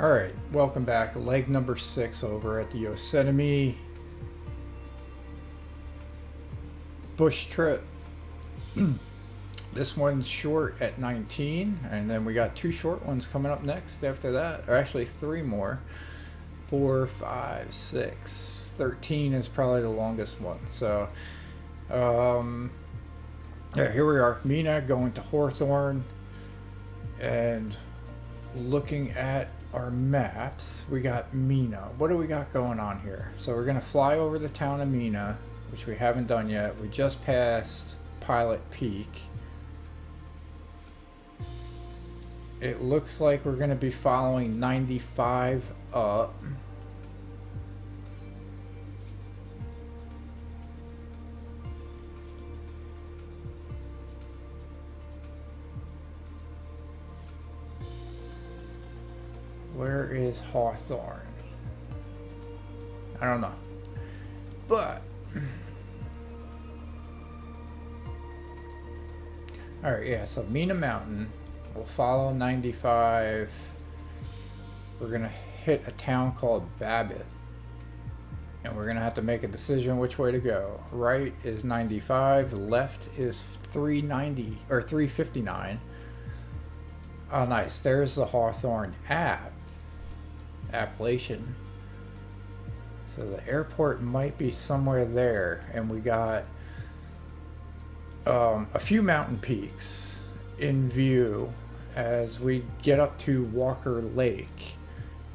Alright, welcome back. Leg number 6 over at the Yosemite bush trip. This one's short at 19, and then we got 2 short ones coming up next after that. Or actually 3 more. 4, 5, 6. 13 is probably the longest one. So, yeah, here we are. Mina going to Hawthorne, and looking at our maps, we got Mina. What do we got going on here? So we're gonna fly over the town of Mina, which we haven't done yet. We just passed Pilot Peak. It looks like we're gonna be following 95 up. Where is Hawthorne? I don't know. But alright, yeah, so Mina Mountain. We'll follow 95. We're gonna hit a town called Babbitt. And we're gonna have to make a decision which way to go. Right is 95, left is 390 or 359. Oh nice, there's the Hawthorne appellation. So the airport might be somewhere there, and we got a few mountain peaks in view as we get up to Walker Lake,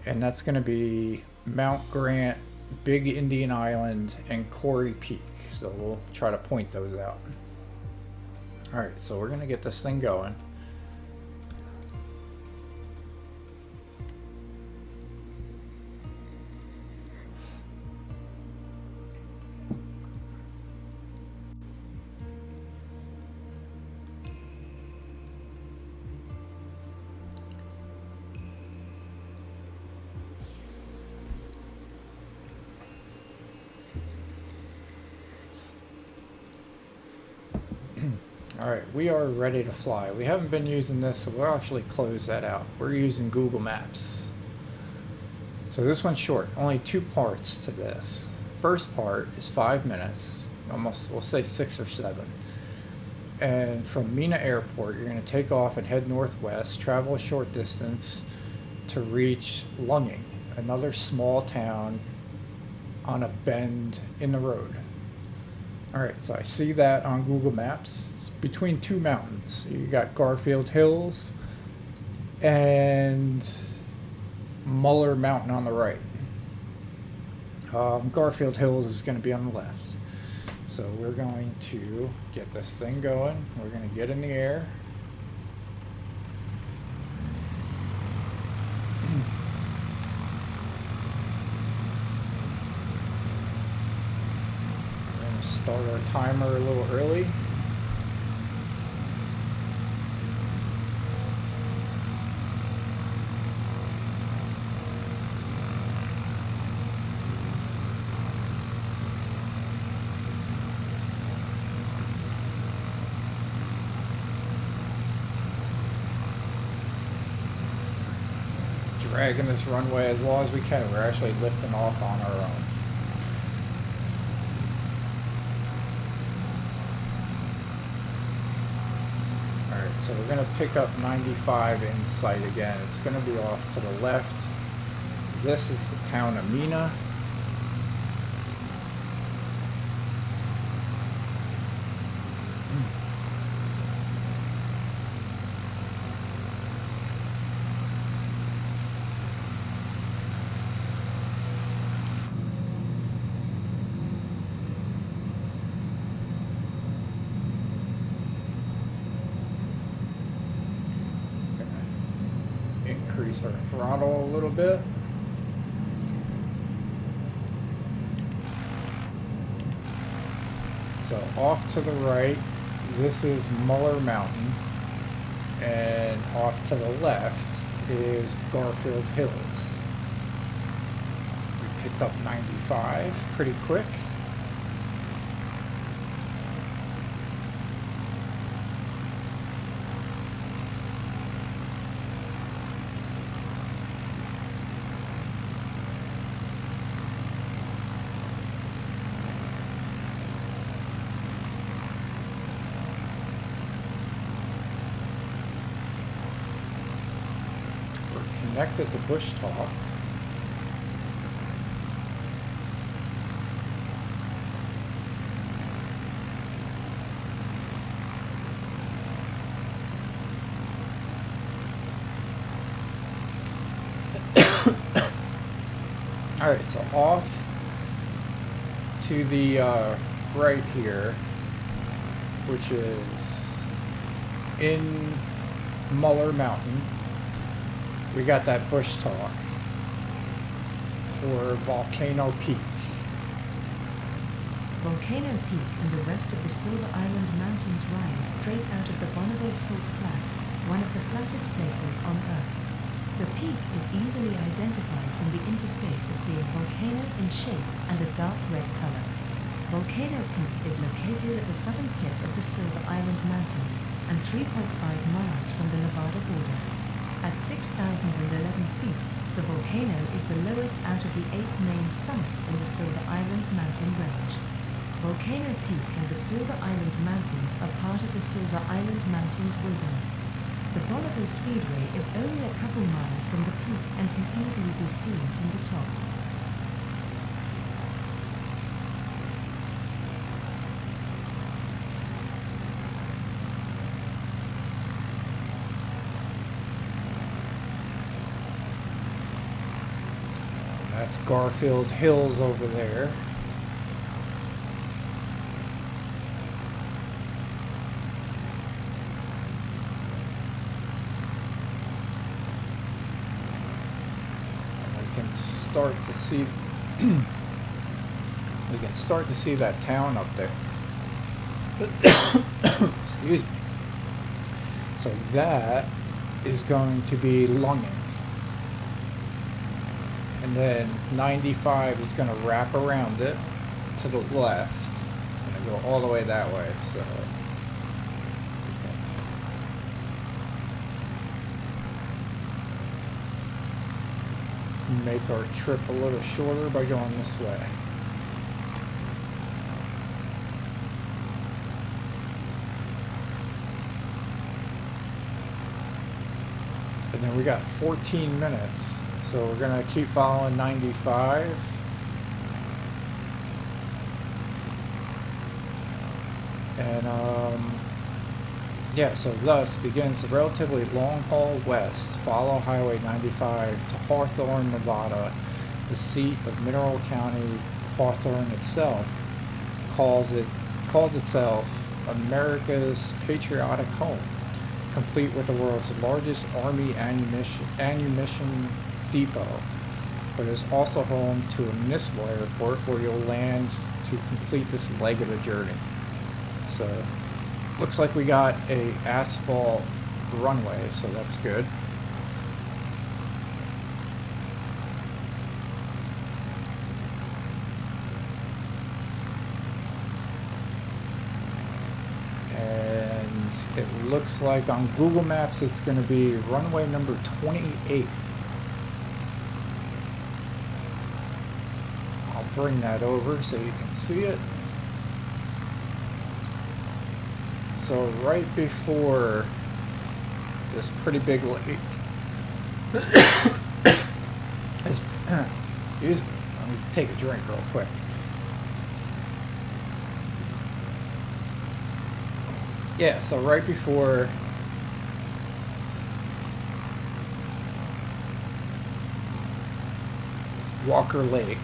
and that's going to be Mount Grant, Big Indian Island, and Corey Peak. So we'll try to point those out. All right, so we're going to get this thing going. Alright, we are ready to fly. We haven't been using this, so we'll actually close that out. We're using Google Maps. So this one's short, only 2 parts to this. First part is 5 minutes, almost, we'll say 6 or 7. And from Mina Airport, you're going to take off and head northwest, travel a short distance to reach Lunging, another small town on a bend in the road. Alright, so I see that on Google Maps. It's between 2 mountains. You got Garfield Hills and Muller Mountain on the right. Garfield Hills is going to be on the left. So we're going to get this thing going. We're going to get in the air. Start our timer a little early. Dragging this runway as long as we can. We're actually lifting off on our own. So we're going to pick up 95 in sight again. It's going to be off to the left. This is the town of Mina. Increase our throttle a little bit. So off to the right, this is Muller Mountain, and off to the left is Garfield Hills. We picked up 95 pretty quick. connected to Bush Talk. Alright, so off to the right here, which is in Muller Mountain, we got that Bush Talk for Volcano Peak. Volcano Peak and the rest of the Silver Island Mountains rise straight out of the Bonneville Salt Flats, one of the flattest places on Earth. The peak is easily identified from the interstate as being volcano in shape and a dark red color. Volcano Peak is located at the southern tip of the Silver Island Mountains and 3.5 miles from the Nevada border. At 6,011 feet, the volcano is the lowest out of the 8 named summits in the Silver Island mountain range. Volcano Peak and the Silver Island Mountains are part of the Silver Island Mountains Wilderness. The Bonneville Speedway is only a couple miles from the peak and can easily be seen from the top. That's Garfield Hills over there. Start to see we can start to see that town up there. Excuse me. So that is going to be Lunging, and then 95 is going to wrap around it to the left. It's going to go all the way that way. So make our trip a little shorter by going this way. And then we got 14 minutes, so we're gonna keep following 95. And yeah, so thus begins the relatively long haul west. Follow Highway 95 to Hawthorne, Nevada, the seat of Mineral County. Hawthorne itself calls itself America's patriotic home, complete with the world's largest Army ammunition depot, but is also home to a municipal airport where you'll land to complete this leg of the journey. So looks like we got a asphalt runway, so that's good. And it looks like on Google Maps it's going to be runway number 28. I'll bring that over so you can see it. So right before this pretty big lake, excuse me, let me take a drink real quick. Yeah, so right before Walker Lake,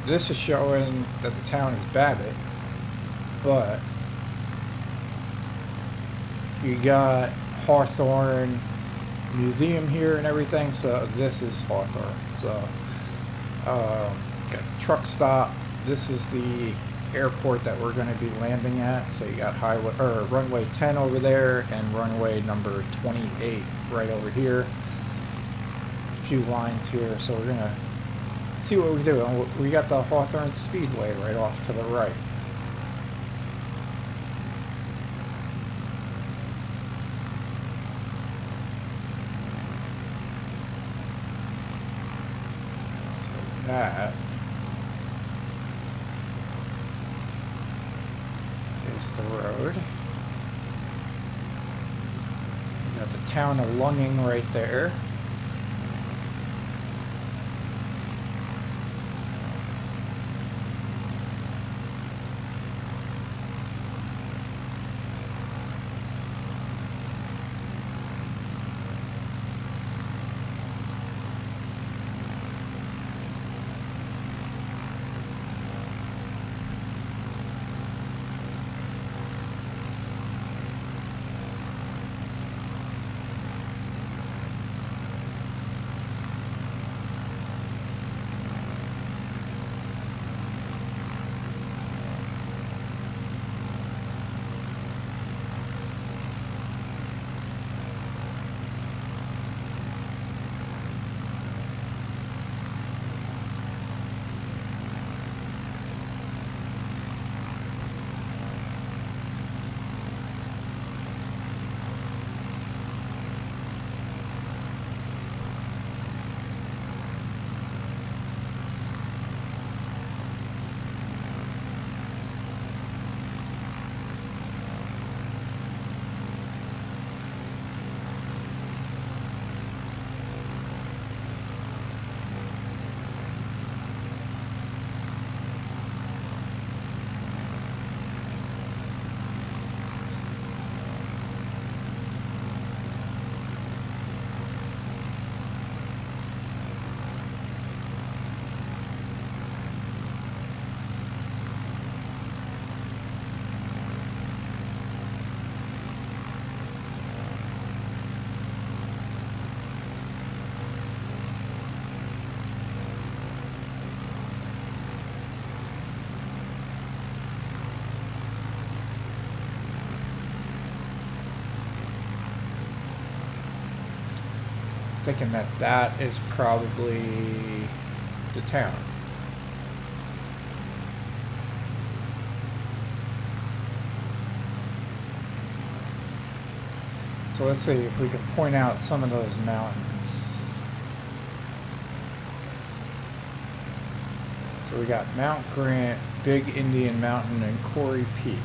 this is showing that the town is Babbitt, but you got Hawthorne Museum here and everything, so this is Hawthorne. So got a truck stop. This is the airport that we're going to be landing at. So you got runway 10 over there and runway number 28 right over here. A few lines here, so we're going to see what we do. We got the Hawthorne Speedway right off to the right. That is the road. We got the town of Lunging right there. Thinking that that is probably the town. So let's see if we can point out some of those mountains. So we got Mount Grant, Big Indian Mountain, and Quarry Peak.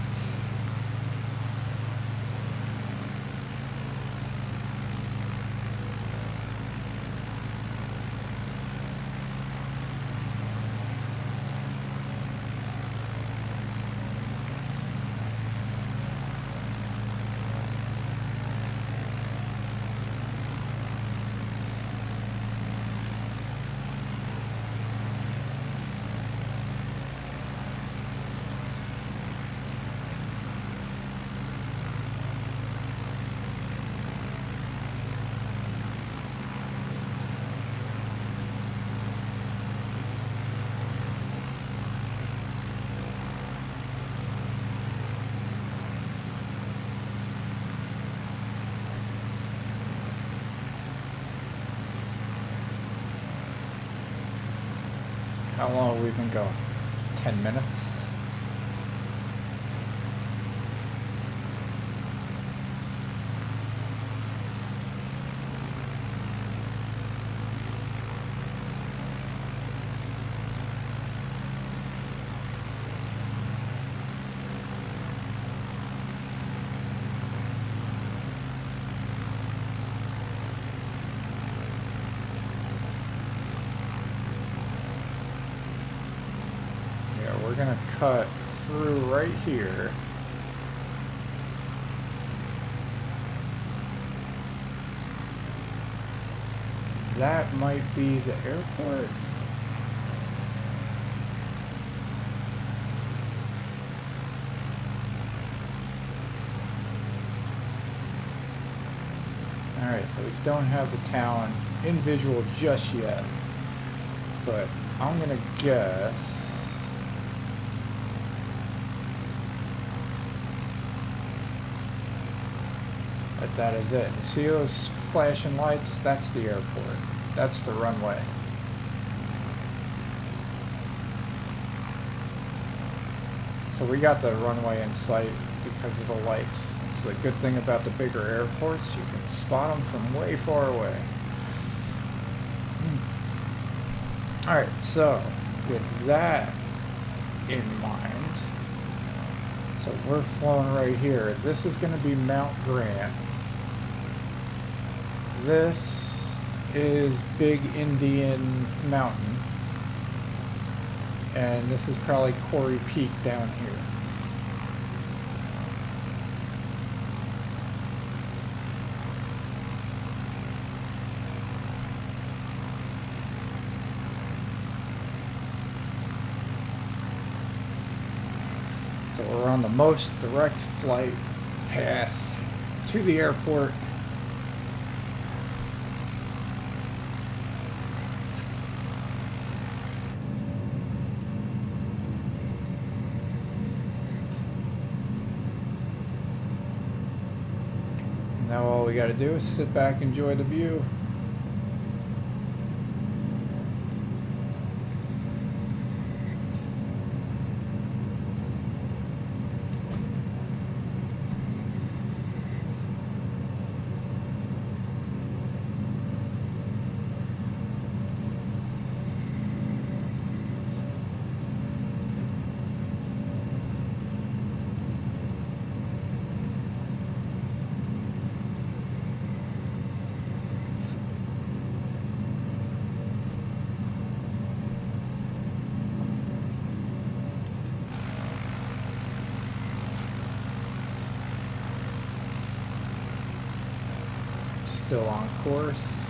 How long have we been going? 10 minutes? We're gonna cut through right here. That might be the airport. Alright, so we don't have the town in visual just yet, but I'm gonna guess that is it. You see those flashing lights? That's the airport. That's the runway. So we got the runway in sight because of the lights. It's the good thing about the bigger airports. You can spot them from way far away. Alright, so with that in mind, so we're flowing right here. This is going to be Mount Grant. This is Big Indian Mountain. And this is probably Quarry Peak down here. So we're on the most direct flight path to the airport. Now all we gotta do is sit back, enjoy the view. Still on course.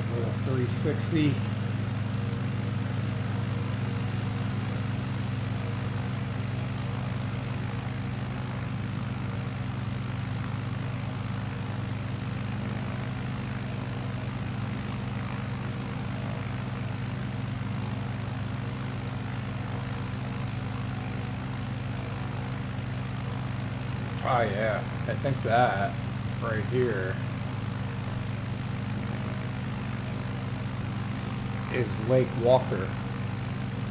A little 360. Oh yeah, I think that right here is Lake Walker,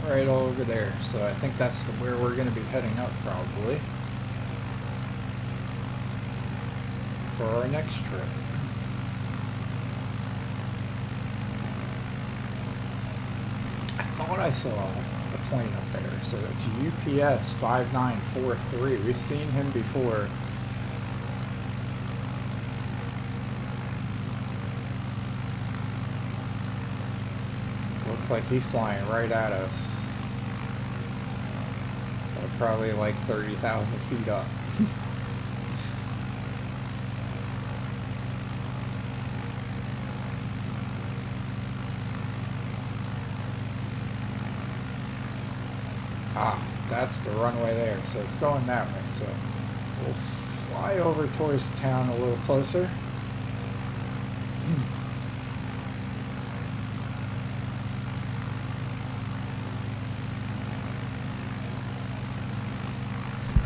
right over there. So I think that's where we're going to be heading up probably for our next trip. I thought I saw a plane up there. So it's UPS 5943. We've seen him before. Looks like he's flying right at us. Probably like 30,000 feet up. Ah, that's the runway there, so it's going that way. So we'll fly over towards the town a little closer.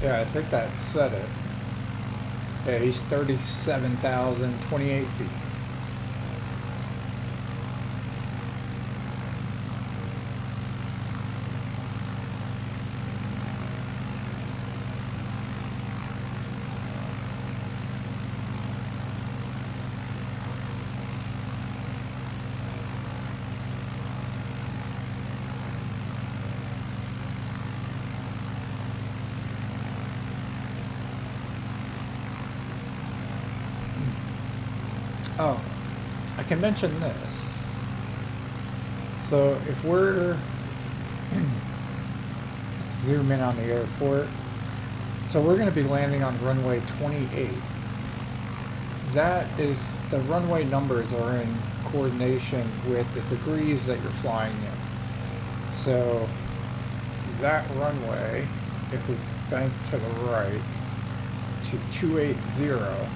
Yeah, I think that said it. Yeah, he's 37,028 feet. Oh, I can mention this. So if we're zoom in on the airport, so we're going to be landing on runway 28. That is, the runway numbers are in coordination with the degrees that you're flying in. So that runway, if we bank to the right to 280,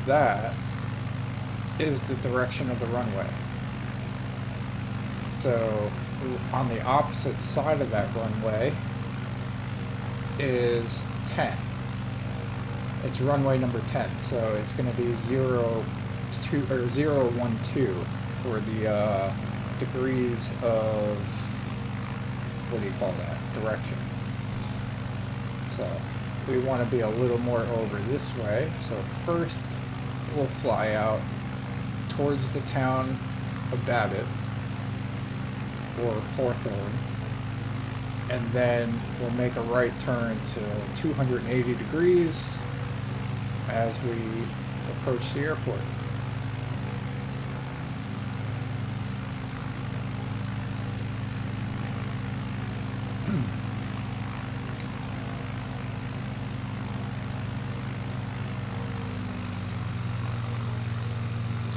that is the direction of the runway. So on the opposite side of that runway is 10. It's runway number 10, so it's going to be 012 for the degrees of, what do you call that, direction. So we want to be a little more over this way. So first we'll fly out towards the town of Babbitt or Hawthorne, and then we'll make a right turn to 280 degrees as we approach the airport.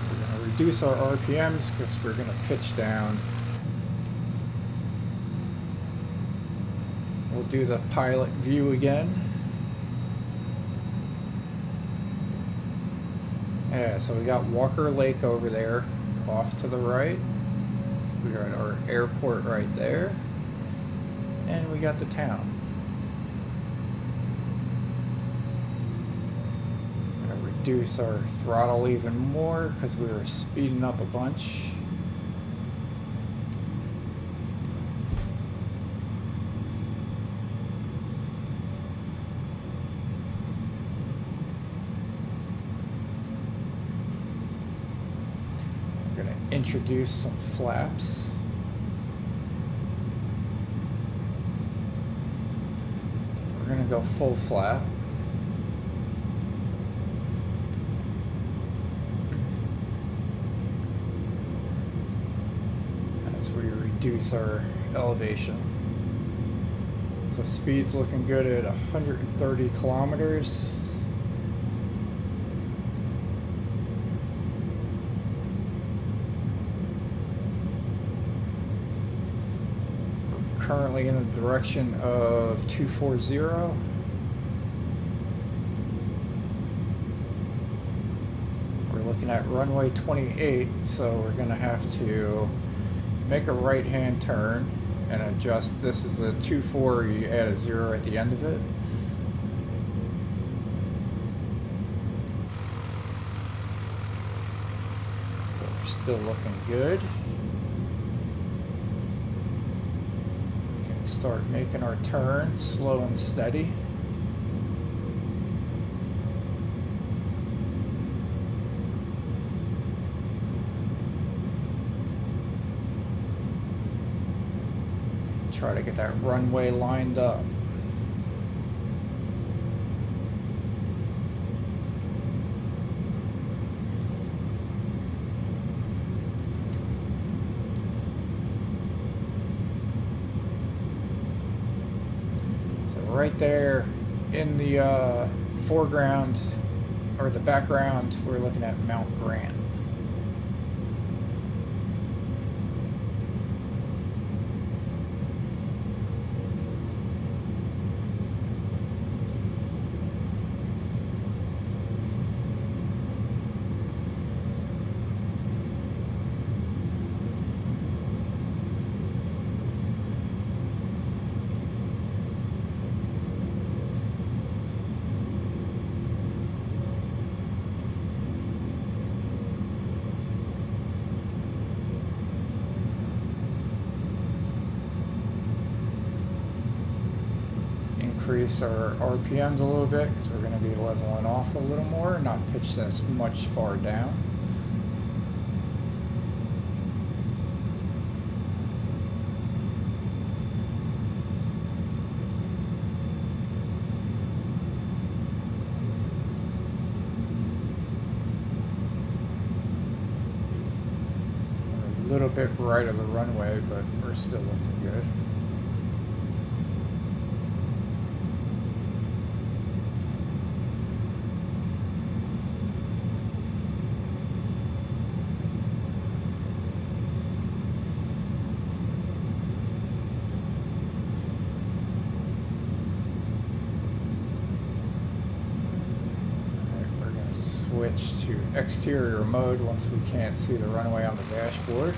We're going to reduce our RPMs because we're going to pitch down. We'll do the pilot view again. Yeah, so we got Walker Lake over there, off to the right. We got our airport right there. And we got the town. I'm gonna reduce our throttle even more because we were speeding up a bunch. Introduce some flaps. We're going to go full flap. As we reduce our elevation. So speed's looking good at 130 kilometers. Currently in the direction of 240. We're looking at runway 28, so we're going to have to make a right-hand turn and adjust. This is a 24, you add a 0 at the end of it. So we're still looking good. Start making our turn slow and steady. Try to get that runway lined up. Right there in the foreground or the background, we're looking at Mount Grant. Increase our RPMs a little bit because we're going to be leveling off a little more, not pitch this much far down. We're a little little bit right of the runway, but we're still looking good. Switch to exterior mode once we can't see the runway on the dashboard.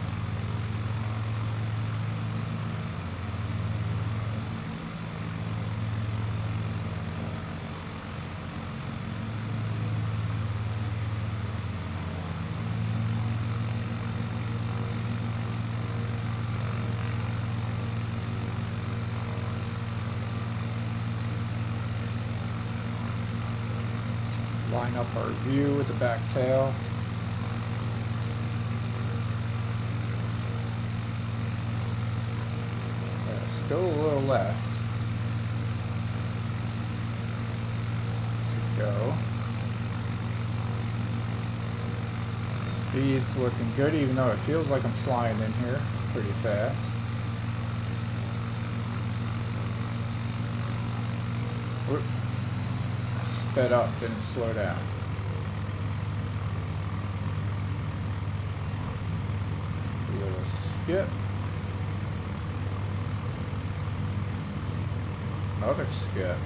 Line up our view with the back tail. Still a little left to go. Speed's looking good, even though it feels like I'm flying in here pretty fast. Whoop. Sped up, didn't slow down. A little skip. Another skip.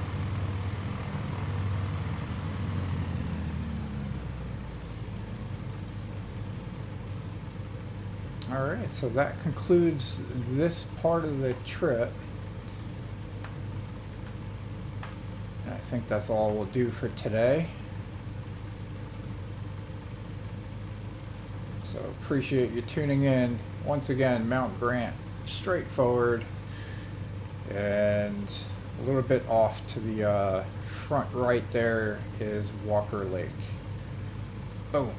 Alright, so that concludes this part of the trip. I think that's all we'll do for today. So appreciate you tuning in. Once again, Mount Grant, straightforward and a little bit off to the front right there is Walker Lake. Boom.